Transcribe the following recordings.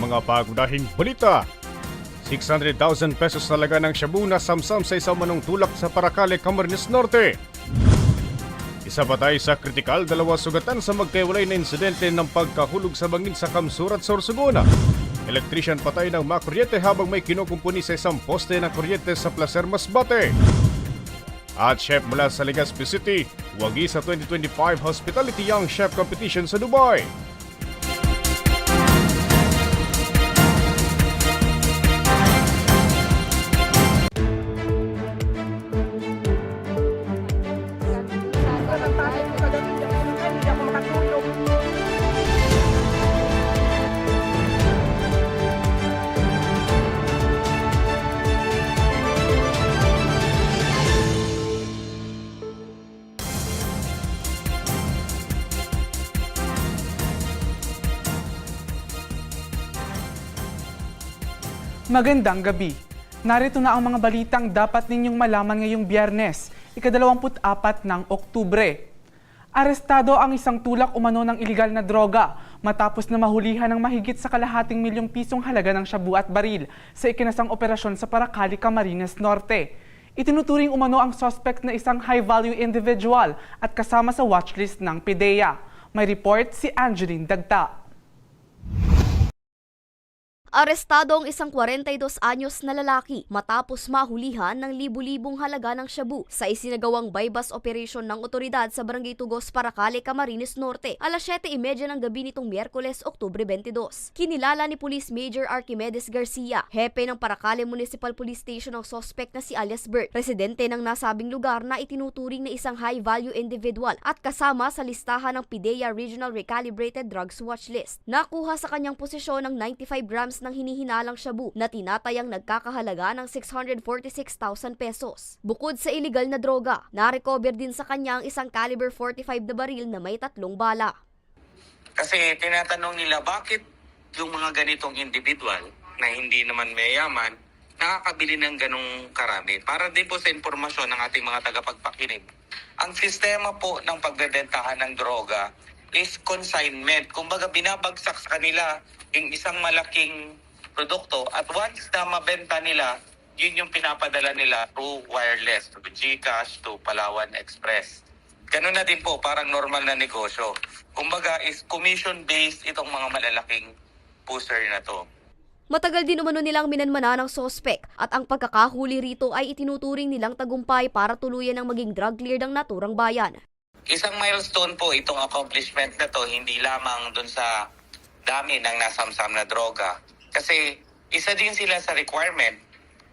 mga pagunahing balita. 600,000 pesos talaga ng shabu na samsam sa isang manong tulak sa Paracale, Camarines Norte. Isa patay sa kritikal, 2 sugatan sa magkaiwalay na insidente ng pagkahulog sa bangin sa Kamsurat, Sorsogon. Electrician patay ng makuryente habang may kinukumpuni sa isang poste ng kuryente sa Placer, Masbate. At chef mula sa Legazpi City, wagi sa 2025 Hospitality Young Chef Competition sa Dubai. Magandang gabi. Narito na ang mga balitang dapat ninyong malaman ngayong Biyernes, ika-24 ng Oktubre. Arestado ang isang tulak umano ng iligal na droga matapos na mahulihan ng mahigit sa kalahating milyong pisong halaga ng shabu at baril sa ikinasang operasyon sa Paracale, Camarines Norte. Itinuturing umano ang suspect na isang high-value individual at kasama sa watchlist ng PIDEA. May report si Angeline Dagta. Arestado ang isang 42 anyos na lalaki matapos mahulihan ng libu-libong halaga ng shabu sa isinagawang bypass operation ng otoridad sa Barangay Tugos, Paracale, Camarines Norte, alas 7:30 ng gabi nitong Miyerkules, Oktubre 22. Kinilala ni Police Major Archimedes Garcia, hepe ng Paracale Municipal Police Station ang suspect na si alias Bert, residente ng nasabing lugar na itinuturing na isang high-value individual at kasama sa listahan ng PIDEA Regional Recalibrated Drugs Watchlist. Nakuha sa kanyang posisyon ng 95 grams ng hinihinalang shabu na tinatayang nagkakahalaga ng 646,000 pesos. Bukod sa iligal na droga, na-recover din sa kanya ang isang caliber 45 na baril na may 3 bala. Kasi tinatanong nila bakit yung mga ganitong individual na hindi naman mayaman nakakabili ng ganong karami. Para din po sa impormasyon ng ating mga tagapagpakinig, ang sistema po ng pagbebentahan ng droga is consignment. Kumbaga binabagsak sa kanila yung isang malaking produkto at once na mabenta nila, yun yung pinapadala nila through wireless, to GCash, to Palawan Express. Ganun na din po, parang normal na negosyo. Kumbaga is commission-based itong mga malalaking pusher na to. Matagal din umano nilang minanmana ng sospek at ang pagkakahuli rito ay itinuturing nilang tagumpay para tuluyan ng maging drug cleared ang naturang bayan. Isang milestone po itong accomplishment na to, hindi lamang dun sa dami ng nasamsam na droga. Kasi isa din sila sa requirement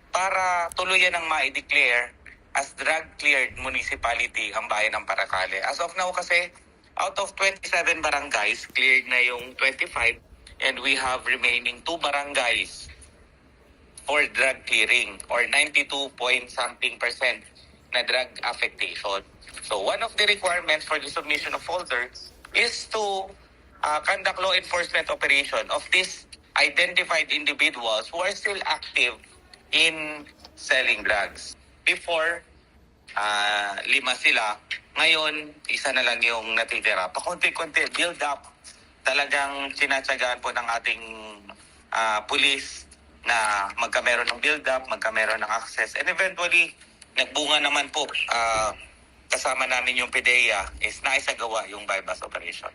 para tuluyan ng ma-declare as drug-cleared municipality ang bayan ng Paracale. As of now kasi, out of 27 barangays, cleared na yung 25 and we have remaining 2 barangays for drug clearing or 92.something% na drug affectation. So one of the requirements for the submission of folder is to conduct law enforcement operation of these identified individuals who are still active in selling drugs. Before, 5 sila. Ngayon, isa na lang yung natitira. Pakunti-kunti, build up. Talagang sinatsagaan po ng ating police na magkameron ng build up, magkameron ng access. And eventually, nagbunga naman po, kasama namin yung PIDEA is naisagawa yung bypass operation.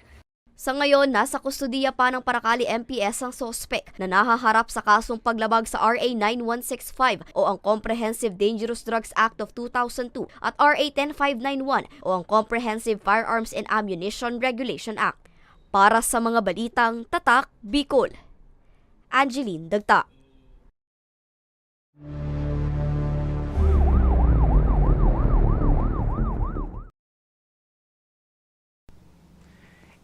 Sa ngayon, nasa kustudiya pa ng Paracale MPS ang sospek na nahaharap sa kasong paglabag sa RA 9165 o ang Comprehensive Dangerous Drugs Act of 2002 at RA 10591 o ang Comprehensive Firearms and Ammunition Regulation Act. Para sa mga balitang Tatak, Bicol, Angeline Dagta.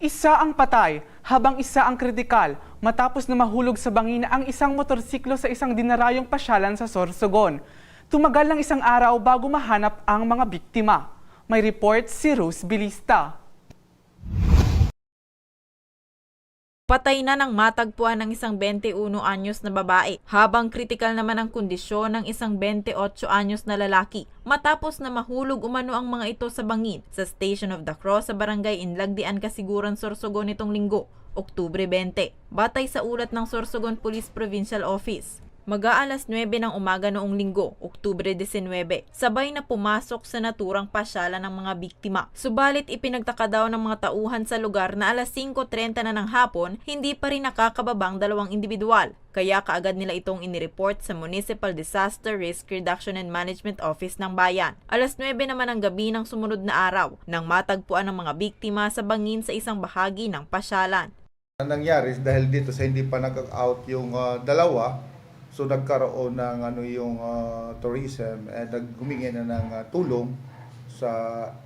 Isa ang patay habang isa ang kritikal matapos na mahulog sa bangin ang isang motorsiklo sa isang dinarayong pasyalan sa Sorsogon. Tumagal ng isang araw bago mahanap ang mga biktima. May report si Rose Bilista. Patay na nang matagpuan ng isang 21 anyos na babae, habang kritikal naman ang kondisyon ng isang 28 anyos na lalaki matapos na mahulog umano ang mga ito sa bangin sa Station of the Cross sa Barangay Inlagdian, Kasiguran, Sorsogon nitong Linggo. Oktubre 20. Batay sa ulat ng Sorsogon Police Provincial Office, mag-aalas 9 ng umaga noong Linggo, Oktubre 19, sabay na pumasok sa naturang pasyalan ng mga biktima. Subalit ipinagtaka daw ng mga tauhan sa lugar na alas 5:30 na ng hapon, hindi pa rin nakakababang dalawang individual. Kaya kaagad nila itong inireport sa Municipal Disaster Risk Reduction and Management Office ng bayan. Alas 9 naman ng gabi ng sumunod na araw nang matagpuan ng mga biktima sa bangin sa isang bahagi ng pasyalan. Ang nangyari dahil dito sa hindi pa nag-out yung dalawa, so nagkaroon ng yung tourism at humingi na ng tulong sa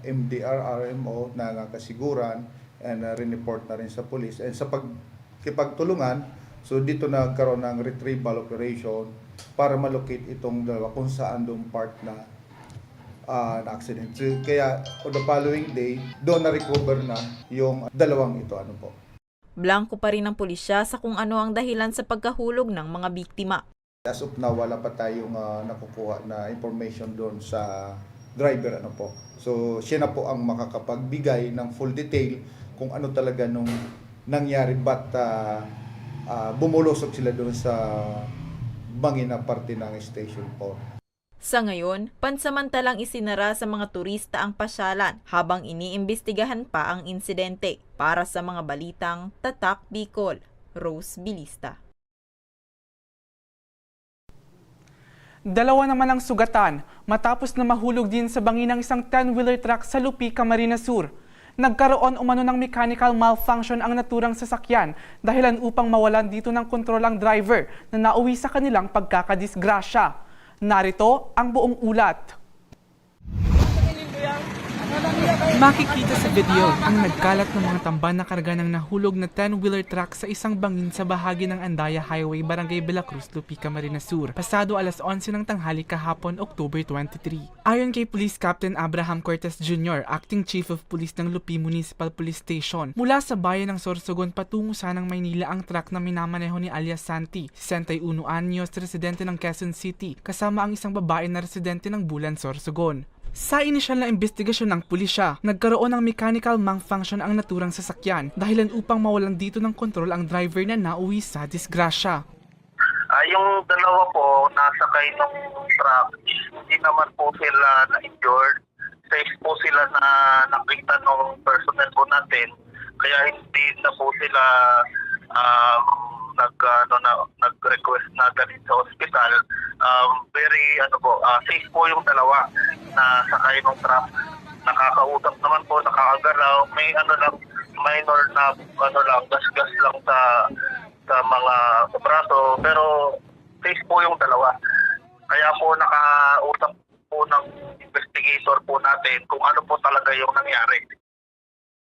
MDRRMO na kasiguran and rineport na rin sa police. And sa pagkipagtulungan, so dito nagkaroon ng retrieval operation para malocate itong dalawa kung saan doon part na accident. So, kaya on the following day, doon na-recover na yung dalawang ito. Blanco pa rin ang pulisya sa kung ano ang dahilan sa pagkahulog ng mga biktima. As of now, wala pa tayong nakukuha na information doon sa driver. So, siya na po ang makakapagbigay ng full detail kung ano talaga nung nangyari, ba't bumulusok sila doon sa bangin na parte ng Station 4. Sa ngayon, pansamantalang isinara sa mga turista ang pasyalan habang iniimbestigahan pa ang insidente. Para sa mga balitang Tatak Bicol, Rose Bilista. Dalawa naman ang sugatan matapos na mahulog din sa bangin ng isang 10-wheeler truck sa Lupi, Camarines Sur. Nagkaroon umano ng mechanical malfunction ang naturang sasakyan dahilan upang mawalan dito ng kontrol ang driver na nauwi sa kanilang pagkakadisgrasya. Narito ang buong ulat. Makikita sa video ang nagkalat ng mga tamban na karga ng nahulog na 10-wheeler truck sa isang bangin sa bahagi ng Andaya Highway, Barangay Belacruz, Lupi, Camarines Sur, pasado alas 11 ng tanghali kahapon, October 23. Ayon kay Police Captain Abraham Cortez Jr., Acting Chief of Police ng Lupi Municipal Police Station, mula sa bayan ng Sorsogon patungo sanang Maynila ang truck na minamaneho ni alias Santi, 61 anyos, residente ng Quezon City, kasama ang isang babae na residente ng Bulan, Sorsogon. Sa inisyal na investigasyon ng pulisya, nagkaroon ng mechanical malfunction ang naturang sasakyan dahilan upang mawalan dito ng kontrol ang driver na nauwi sa disgrasya. Yung dalawa po nasakay ng truck, hindi naman po sila na-injured. Safe po sila na nakita ng personnel po natin, kaya hindi na po sila nag-request na galing sa hospital. Safe po yung dalawa na sakay ng truck. Nakakausap naman po, nakakagalaw. May minor na gas-gas lang sa mga braso, pero safe po yung dalawa. Kaya po nakausap po ng investigator po natin kung ano po talaga yung nangyari.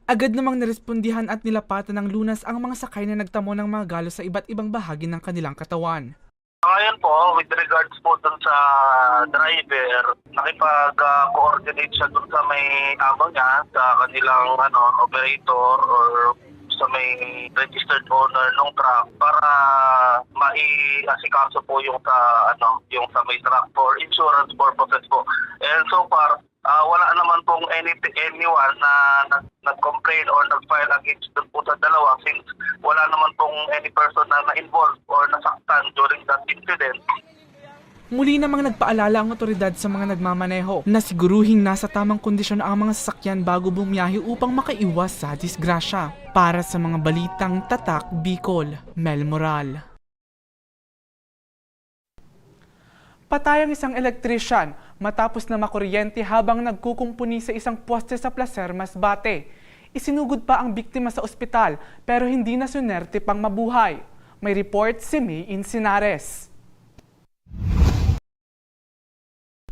Agad namang nirespondihan at nilapatan ng lunas ang mga sakay na nagtamo ng mga galos sa iba't ibang bahagi ng kanilang katawan. Ngayon po, with regards po dun sa driver, nakipag-coordinate siya dun sa may amo niya, sa kanilang operator or sa may registered owner ng truck para mai-asikaso po yung sa may truck for insurance purposes po. And so far, wala naman pong anyone na nag-complain or nag-file against dun po sa dalawa, since wala naman pong any person na na-involved or nasaktan during that incident. Muli namang nagpaalala ang otoridad sa mga nagmamaneho na siguruhing nasa tamang kondisyon ang mga sasakyan bago bumiyahe upang makaiwas sa disgrasya. Para sa mga balitang Tatak Bicol, Mel Moral. Patay ang isang elektrisyan matapos na makuryente habang nagkukumpuni sa isang poste sa Placer, Masbate. Isinugod pa ang biktima sa ospital pero hindi na sunerte pang mabuhay. May report si May Insinares.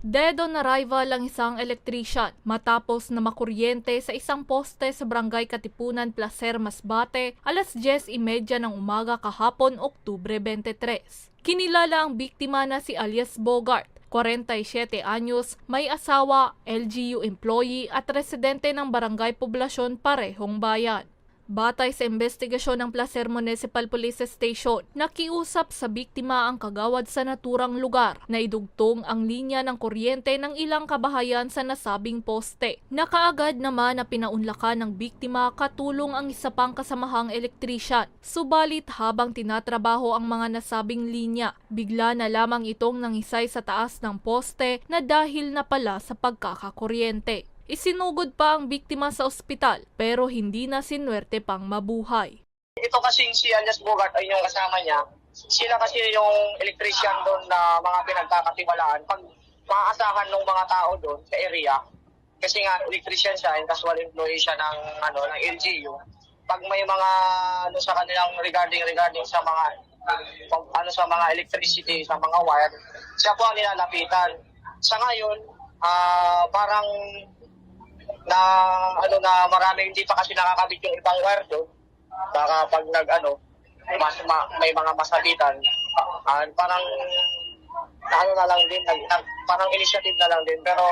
Dead on arrival ang isang electrician matapos na makuryente sa isang poste sa Barangay Katipunan, Placer, Masbate alas 10:30 ng umaga kahapon, Oktubre 23. Kinilala ang biktima na si alias Bogart, 47 anyos, may asawa, LGU employee at residente ng Barangay Poblasyon, Parehong Bayan. Batay sa investigasyon ng Placer Municipal Police Station, nakiusap sa biktima ang kagawad sa naturang lugar na idugtong ang linya ng kuryente ng ilang kabahayan sa nasabing poste. Nakaagad naman na pinaunlakan ng biktima katulong ang isa pang kasamahang elektrisyan. Subalit habang tinatrabaho ang mga nasabing linya, bigla na lamang itong nangisay sa taas ng poste na dahil na pala sa pagkakakuryente. Isinugod pa ang biktima sa ospital pero hindi na sinuwerte pang mabuhay. Ito kasing si Alias Bogart ay yung kasama niya. Sila kasi yung electrician doon na mga pinagkakatiwalaan. Pag maaasahan ng mga tao doon sa area, kasi nga electrician siya and casual employee siya ng LGU. Pag may mga sa kanilang regarding sa mga sa mga electricity, sa mga wire, siya po ang nilalapitan. Sa ngayon, parang na maraming hindi pa kasi nakakabit yung ibang wire doon. Baka pag may mga masabitan, parang na lang din, parang initiative na lang din. Pero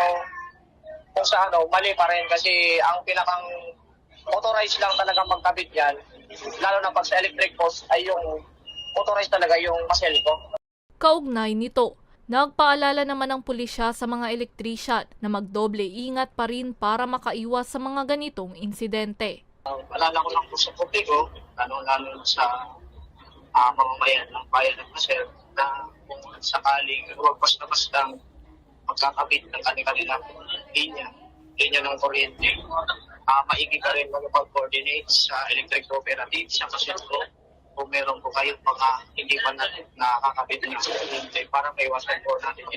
kung sa mali pa rin kasi ang pinakang authorized lang talaga magkabit yan, lalo na pag sa electric post ay yung authorized talaga yung maselko. Kaugnay nito, nagpaalala naman ang pulisya sa mga elektrisyan na magdoble ingat pa rin para makaiwas sa mga ganitong insidente. Alala ko lang po sa publiko, lalo sa mamamayan ng bayan ng Placer na kung sakaling huwag basta-basta magkakabit ng kanilang linya ng kuryente, maigi ka rin mag-coordinate sa electric cooperative, sa Pasilko, kung meron po kayong mga hindi pa nakakabit ng kuryente para maiwasan po natin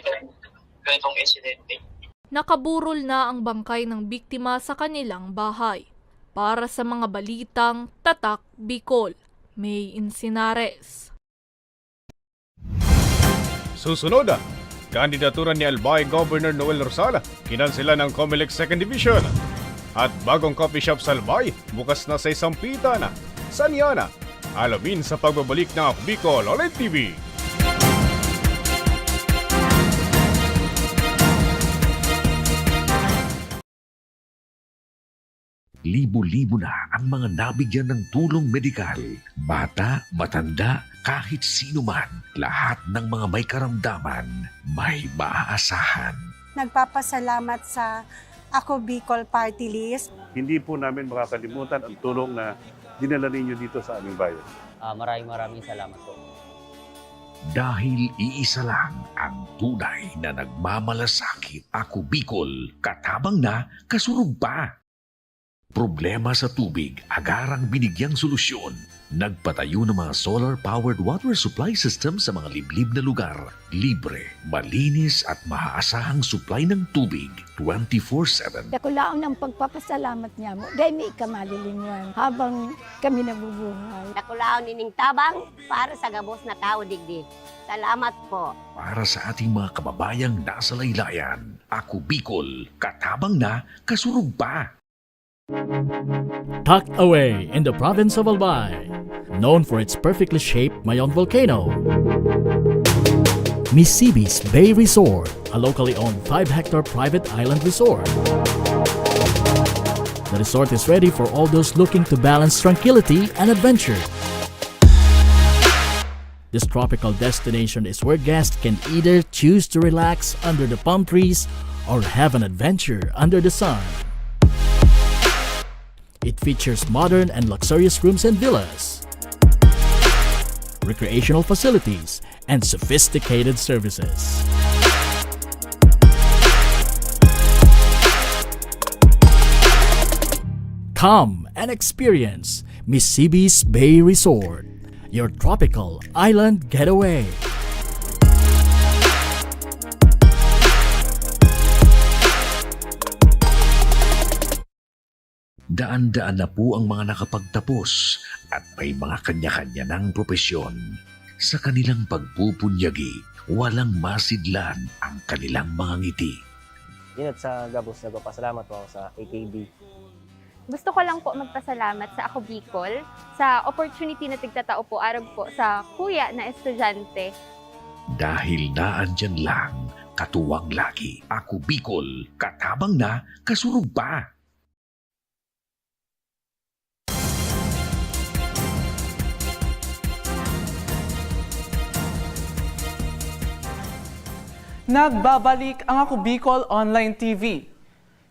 itong insidente. Nakaburol na ang bangkay ng biktima sa kanilang bahay. Para sa mga balitang Tatak Bicol, May Insinares. Susunod, kandidatura ni Albay Governor Noel Rosal, kinansela ng COMELEC 2nd Division. At bagong coffee shop sa Albay, bukas na sa isang pita na. Saan yan? Alamin sa pagbabalik ng Ako Bicol Online TV. Libo-libo na ang mga nabigyan ng tulong medikal. Bata, matanda, kahit sino man, lahat ng mga may karamdaman, may maaasahan. Nagpapasalamat sa Ako Bicol Party List. Hindi po namin makakalimutan ang tulong na dinala ninyo dito sa aming bayan. Maraming salamat po. Dahil iisa lang ang tunay na nagmamalasakit. Ako Bicol, katabang na, kasurug pa. Problema sa tubig, agarang binigyang solusyon. Nagpatayo ng mga solar-powered water supply system sa mga liblib na lugar. Libre, malinis at maaasahang supply ng tubig 24/7. Dakulaon ang pagpapasalamat niya mo. Dahil may kamalilinwan habang kami nabubuhay. Dakulaon nining tabang para sa gabos na tao digdi. Salamat po. Para sa ating mga kababayang nasa laylayan, Ako Bicol, katabang na, kasurug pa. Tucked away in the province of Albay, known for its perfectly shaped Mayon volcano, Misibis Bay Resort, a locally owned 5-hectare private island resort. The resort is ready for all those looking to balance tranquility and adventure. This tropical destination is where guests can either choose to relax under the palm trees or have an adventure under the sun. It features modern and luxurious rooms and villas, recreational facilities, and sophisticated services. Come and experience Misibis Bay Resort, your tropical island getaway. Daan-daan na po ang mga nakapagtapos at may mga kanya-kanya ng propesyon. Sa kanilang pagpupunyagi, walang masidlan ang kanilang mga ngiti. Yun at sa Gabos, nagpapasalamat po ako sa AKB. Gusto ko lang po magpasalamat sa Ako Bicol sa opportunity na tigtatao po arog po sa kuya na estudyante. Dahil naandyan lang, katuwang lagi, Ako Bicol, katabang na, kasurug pa. Nagbabalik ang Ako Bicol Online TV.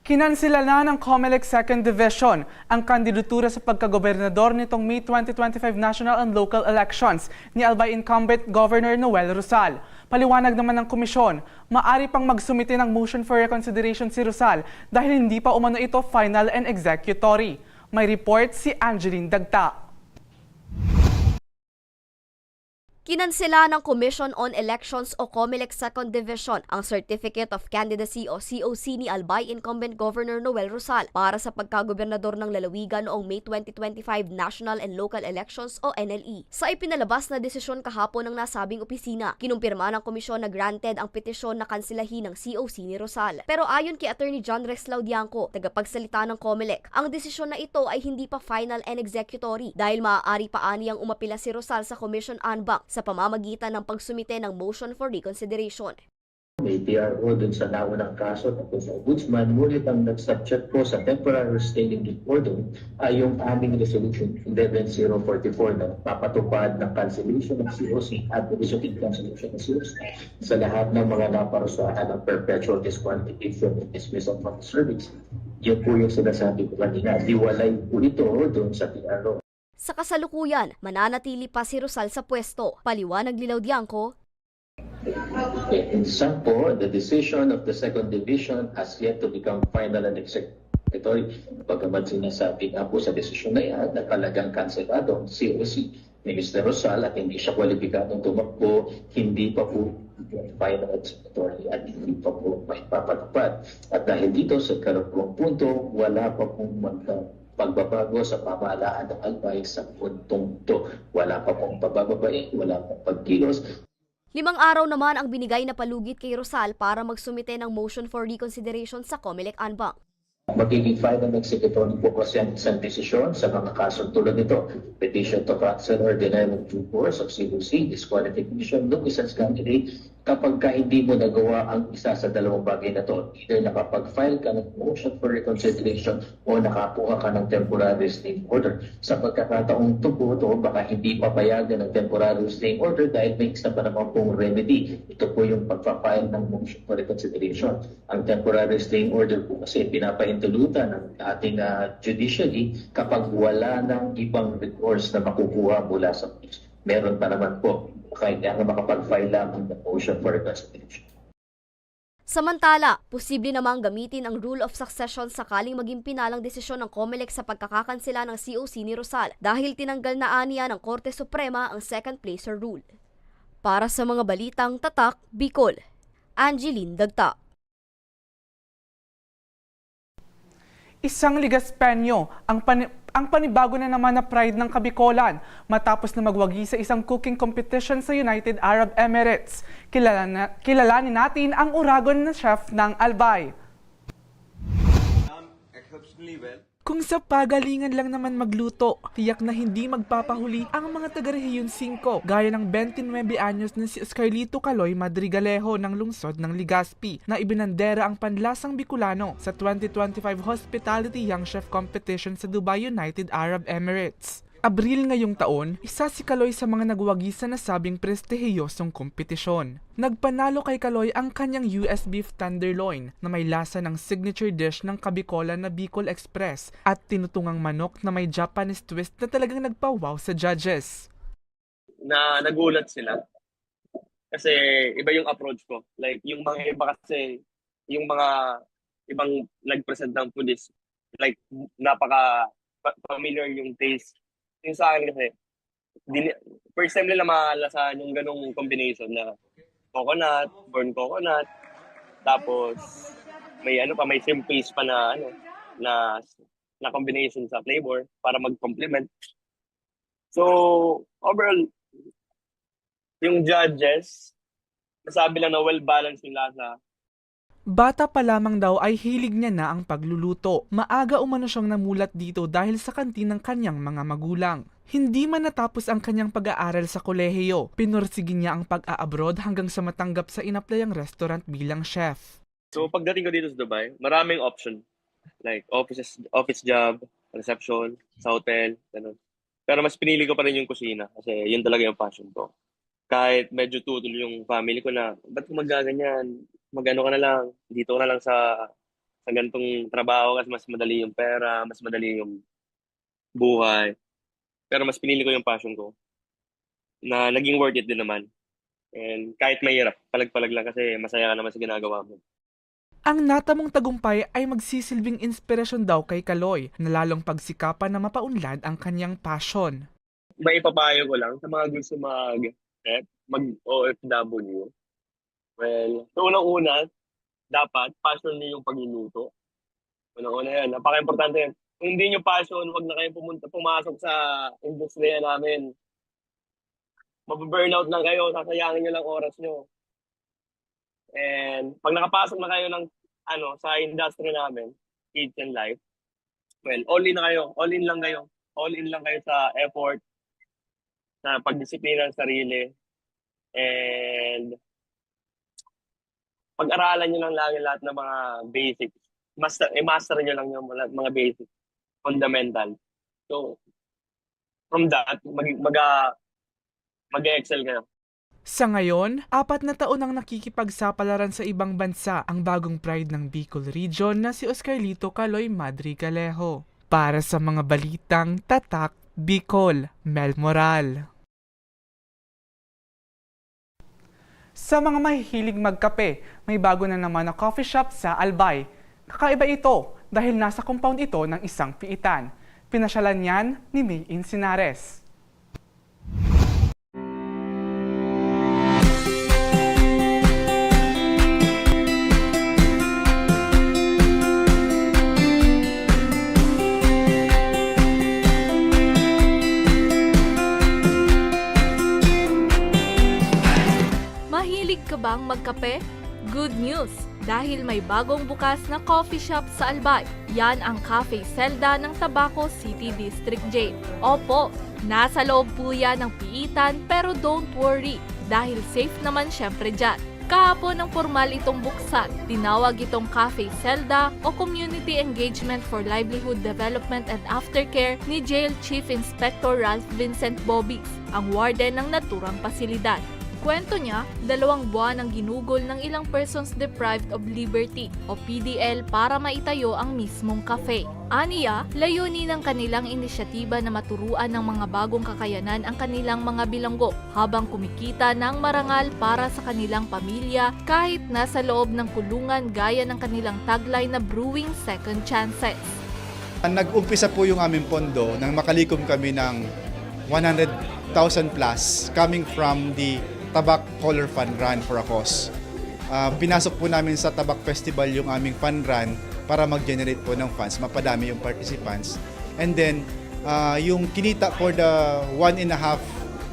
Kinansila na ng COMELEC 2nd Division ang kandidatura sa pagkagobernador nitong May 2025 national and local elections ni Albay incumbent Governor Noel Rosal. Paliwanag naman ng komisyon, maaari pang magsumite ng motion for reconsideration si Rosal dahil hindi pa umano ito final and executory. May report si Angeline Dagta. Kinansela ng Commission on Elections o COMELEC 2nd Division ang Certificate of Candidacy o COC ni Albay incumbent Governor Noel Rosal para sa pagkagobernador ng lalawigan noong May 2025 National and Local Elections o NLE. Sa ipinalabas na desisyon kahapon ng nasabing opisina, kinumpirma ng komisyon na granted ang petisyon na kansilahin ng COC ni Rosal. Pero ayon kay Attorney John Rex Laudianco, tagapagsalita ng COMELEC, ang desisyon na ito ay hindi pa final and executory dahil maaari pa aniyang umapila si Rosal sa Commission en banc sa pamamagitan ng pagsumite ng motion for reconsideration. May PRO dun sa naunang kaso tungkol sa ombudsman, ngunit ang nag-subject po sa temporary restraining order ay yung aming resolution 11044 na papatupad ng cancellation ng COC at executive cancellation ng COC sa lahat ng mga naparusahan ng perpetual disqualification and dismissal from service. Yun po yung sinasabi ko kanina, diwalay po ito dun sa PRO. Sa kasalukuyan, mananatili pa si Rosal sa pwesto. Paliwanag ni Laudianco. In sum po, the decision of the 2nd Division has yet to become final and executory. Bagamat sinasabi nga po sa desisyon na yan na talagang kanselado ang COC ni Mr. Rosal at hindi siya kwalipikadong tumakbo, hindi pa po final and executory at hindi pa po may papatupad. At dahil dito sa karukuang punto, wala pa pong pagbabago sa pamahalaan ng Albay sa puntong ito. Wala pa pong pagbababae, wala pong pagkilos. 5 araw naman ang binigay na palugit kay Rosal para magsumite ng motion for reconsideration sa COMELEC en banc. Magiging final executory po kasi ang isang desisyon sa mga kasong tulad nito. Petition to cancel or deny of due course of COC, disqualification ng isang candidate kapag hindi mo nagawa ang isa sa dalawang bagay na to. Either nakapag-file ka ng motion for reconsideration o nakakuha ka ng temporary restraining order. Sa pagkakataong tubo ito, baka hindi papayagan ng temporary restraining order dahil may isa pa naman pong remedy. Ito po yung pagpa-file ng motion for reconsideration. Ang temporary restraining order po kasi pinapaintulutan ng ating judiciary kapag wala ng ibang recourse na makukuha mula sa police. Meron pa naman po kaya makapag-file lamang ng motion for reconsideration. Samantala, posible namang gamitin ang rule of succession sakaling maging pinalang desisyon ng COMELEC sa pagkakakansela ng COC ni Rosal dahil tinanggal na aniya ng Korte Suprema ang second placer rule. Para sa mga balitang tatak, Bicol, Angeline Dagta. Isang ligaspenyo ang panibago na naman na pride ng Kabikolan matapos na magwagi sa isang cooking competition sa United Arab Emirates. Kilalanin natin ang Uragon na chef ng Albay. Kung sa pagalingan lang naman magluto, tiyak na hindi magpapahuli ang mga taga-Rehiyon 5 gaya ng 29 anyos na si Oscarlito Caloy Madrigalejo ng lungsod ng Legazpi na ibinandera ang panlasang Bicolano sa 2025 Hospitality Young Chef Competition sa Dubai, United Arab Emirates. Abril ngayong taon, isa si Caloy sa mga nagwagi sa nasabing prestihiyosong kompetisyon. Nagpanalo kay Caloy ang kanyang US beef tenderloin na may lasa ng signature dish ng Kabikolan na Bicol Express at tinutungang manok na may Japanese twist na talagang nagpawaw sa judges. Na nagulat sila kasi iba yung approach ko. Like yung mga iba kasi, yung mga ibang nag-present ng foodies, like napaka familiar yung taste. Yung sa akin kasi, first time nila makalasahan yung ganong combination na coconut, burnt coconut, tapos may may shrimp paste pa na na combination sa flavor para mag-complement. So, overall, yung judges, nasabi lang na well-balanced yung lasa. Bata pa lamang daw ay hilig niya na ang pagluluto. Maaga umano siyang namulat dito dahil sa kantin ng kanyang mga magulang. Hindi man natapos ang kanyang pag-aaral sa kolehiyo, pinursigin niya ang pag-a-abroad hanggang sa matanggap sa inaplayang restaurant bilang chef. So pagdating ko dito sa Dubai, maraming option. Like office job, reception, sa hotel, ganun. Pero mas pinili ko pa rin yung kusina kasi yun talaga yung passion ko. kahit medyo tutol yung family ko na, ba't magaganyan? Mag-ano ka na lang, dito ka na lang sa ganitong trabaho kasi mas madali yung pera, mas madali yung buhay. Pero mas pinili ko yung passion ko na naging worth it din naman. And kahit mahirap, palag-palag lang kasi masaya ka naman sa ginagawa mo. Ang natamong tagumpay ay magsisilbing inspirasyon daw kay Kaloy na lalong pagsikapan na mapaunlad ang kanyang passion. May ipapayo ko lang sa mga gusto mag-OFW. Well, so unang-una, dapat passion niyo yung pagluluto. Unang-una yan, napaka-importante yan. Kung hindi nyo passion, huwag na kayong pumasok sa industriya namin. Mababurnout lang kayo, sasayangin nyo lang oras nyo. And pag nakapasok na kayo ng sa industry namin, kitchen life, well, all in na kayo, all in lang kayo. All in lang kayo sa effort, sa pagdisiplina ng sarili, and pag-aralan nyo lang lagi lahat ng mga basics. Master nyo lang yung mga basics, fundamental. So, from that, mag-excel kayo. Sa ngayon, 4 na taon ang nakikipagsapalaran sa ibang bansa ang bagong pride ng Bicol Region na si Oscarlito Kaloy Madrigalejo. Para sa mga balitang Tatak Bicol, Mel Moral. Sa mga mahihilig magkape, may bago na naman na coffee shop sa Albay. Kakaiba ito dahil nasa compound ito ng isang piitan. Pinasyalan yan ni May Insinares. Mahilig ka bang magkape? Good news! Dahil may bagong bukas na coffee shop sa Albay. Yan ang Cafe Zelda ng Tabaco City District Jail. Opo, nasa loob po yan ng piitan pero don't worry dahil safe naman syempre dyan. Kahapon ang formal itong buksan. Tinawag itong Cafe Zelda o Community Engagement for Livelihood Development and Aftercare ni Jail Chief Inspector Ralph Vincent Bobis, ang warden ng naturang pasilidad. Kwento niya, 2 buwan ang ginugol ng ilang persons deprived of liberty o PDL para maitayo ang mismong cafe. Aniya, layunin ng kanilang inisyatiba na maturuan ng mga bagong kakayanan ang kanilang mga bilanggo habang kumikita ng marangal para sa kanilang pamilya kahit nasa loob ng kulungan gaya ng kanilang tagline na Brewing Second Chances. Nag-umpisa po yung aming pondo nang makalikom kami ng 100,000 plus coming from the Tabak Color Fund Run for a Cause. Pinasok po namin sa Tabak Festival yung aming fund run para mag-generate po ng funds, mapadami yung participants. And then, yung kinita for the 1.5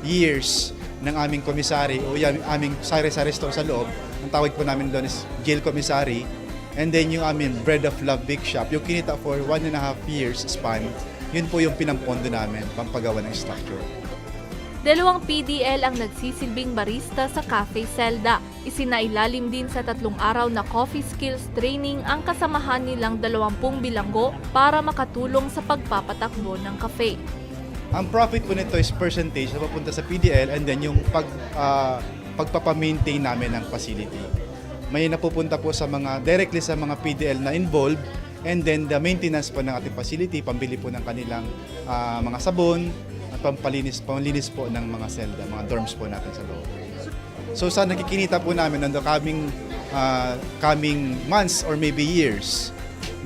years ng aming komisari o yung aming sari-sari store sa loob, ang tawag po namin doon is jail commissary. And then yung aming Bread of Love Big Shop, yung kinita for 1.5 years span, yun po yung pinampondo namin, pampagawa ng structure. 2 PDL ang nagsisilbing barista sa Cafe Zelda. Isinailalim din sa 3 araw na coffee skills training ang kasamahan nilang 20 bilanggo para makatulong sa pagpapatakbo ng cafe. Ang profit po nito is percentage na papunta sa PDL and then yung pagpapamaintain namin ng facility. May napupunta po sa directly sa mga PDL na involved and then the maintenance po ng ating facility, pambili po ng kanilang mga sabon, pamlinis po ng mga selda, mga dorms po natin sa loob. So sa nakikinita po namin on the coming months or maybe years,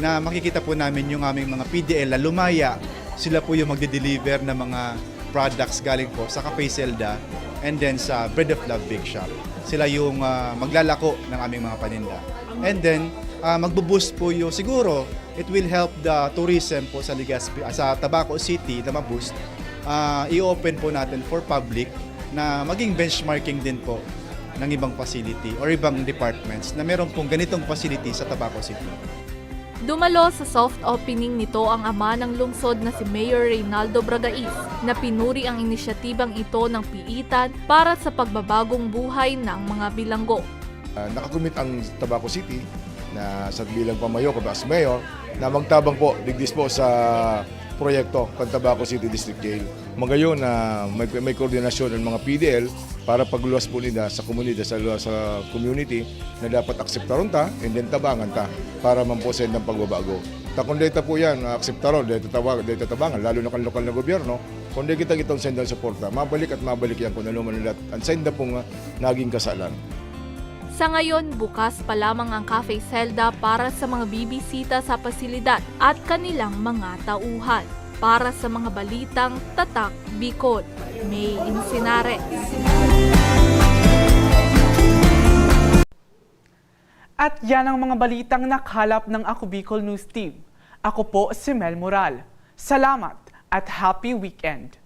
na makikita po namin yung aming mga PDL na lumaya, sila po yung magde-deliver ng mga products galing po sa Cafe Zelda and then sa Bread of Love Big Shop. Sila yung maglalako ng aming mga paninda. And then, magbo-boost po yung siguro, it will help the tourism po sa Legazpi, sa Tabaco City na ma-boost. I-open po natin for public na maging benchmarking din po ng ibang facility or ibang departments na meron pong ganitong facility sa Tabaco City. Dumalo sa soft opening nito ang ama ng lungsod na si Mayor Reynaldo Bragais na pinuri ang inisyatibang ito ng piitan para sa pagbabagong buhay ng mga bilanggo. Nakakumit ang Tabaco City na sa bilang pamayo ko as mayor na magtabang po digdis po sa proyekto ng Tabaco City District Jail. Magayon na may koordinasyon ng mga PDL para pagluwas po nila sa komunidad, sa community na dapat akseptaron ta and then tabangan ta para mamposen ng pagbabago. Kung data po yan, akseptaron, data tabangan, lalo na kan lokal na gobyerno, kung di kita itong send ng suporta, mabalik at mabalik yan kung ano man nila at send na pong naging kasalan. Sa ngayon, bukas pa lamang ang Cafe Celda para sa mga bibisita sa pasilidad at kanilang mga tauhan. Para sa mga balitang Tatak Bicol, May Insinares. At yan ang mga balitang nakalap ng Ako Bicol News Team. Ako po si Mel Moral. Salamat at happy weekend!